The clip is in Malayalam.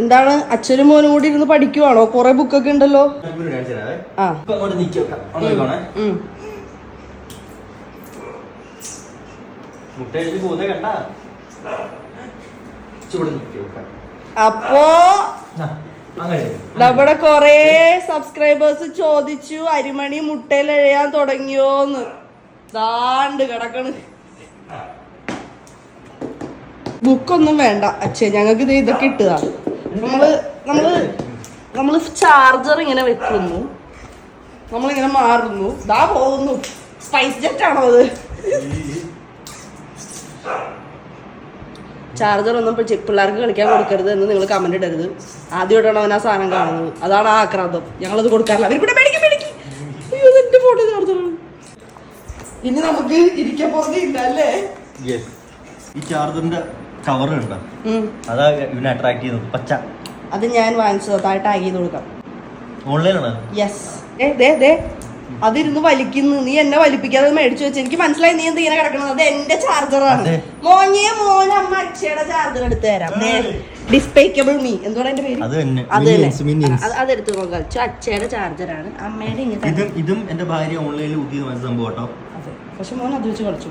എന്താണ് അച്ഛനും മോനും കൂടി ഇരുന്ന് പഠിക്കുവാണോ? കൊറേ ബുക്കൊക്കെ ഉണ്ടല്ലോ. അപ്പോ നമ്മുടെ കൊറേ സബ്സ്ക്രൈബേഴ്സ് ചോദിച്ചു അരിമണി മുട്ടയിൽ എഴയാൻ തുടങ്ങിയോന്ന്. ദാണ്ട് കിടക്കണ്. ബുക്കൊന്നും വേണ്ട അച്ഛൻ, ഞങ്ങൾക്ക് ഇത് ഇതൊക്കെ ഇട്ടതാ. നമ്മള് ചാർജർ ഇങ്ങനെ വെക്കുന്നു, നമ്മളിങ്ങനെ മാറുന്നു, ദാ പോകുന്നു. സ്പൈസ് ജെറ്റ് ആണോ അത്? ചാർജർ ഒന്നും പിള്ളേർക്ക് കളിക്കാൻ കൊടുക്കരുത് എന്ന് നിങ്ങൾ കമന്റ് ഇടരുത്. ആദ്യമായിട്ടാണ് അവൻ ആ സാധനം കാണുന്നത്, അതാണ് ആ ആക്രാന്തം. ഞങ്ങളത് കൊടുക്കാറില്ല. അവരിവിടെ മേടിക്കും. അയ്യോ എന്റെ ഫോട്ടോ ചാർജറാണ്. ഇനി നമുക്ക് ഇരിക്കാൻ പോകുന്നില്ല അല്ലേ? ഈ ചാർജറിന്റെ കവർ ഉണ്ടോ? അതാ ഇവനെ അട്രാക്ട് ചെയ്യുന്നത്. പച്ച അത് ഞാൻ വാങ്ങിച്ചത്. താഴെ ടാഗ് ചെയ്ത് കൊടുക്കാം. ഓൺലൈനാണ്. യെസ്. അതിരുന്ന് വലിക്കുന്നു. നീ എന്നെ വലിപ്പിക്കാതെ മേടിച്ചു വെച്ച്. എനിക്ക് മനസ്സിലായി നീ എന്ത് ഇങ്ങനെ കിടക്കണത്. അത് എന്റെ ചാർജറാണ്. മോനെ അമ്മ അച്ഛയുടെ ചാർജർ എടുത്ത് തരാം. ഡിസ്പേക്കബിൾ മീ എന്തുകൊണ്ട് എന്റെ പേര്? അതെടുത്ത് നോക്കാം. അച്ഛയുടെ ചാർജറാണ്. അമ്മയുടെ ഇതും എന്റെ ഭാര്യ ഓൺലൈനിൽ ഊട്ടിയത് സംഭവം കേട്ടോ. പക്ഷെ മോൻ അത് വെച്ച് കളിച്ചു.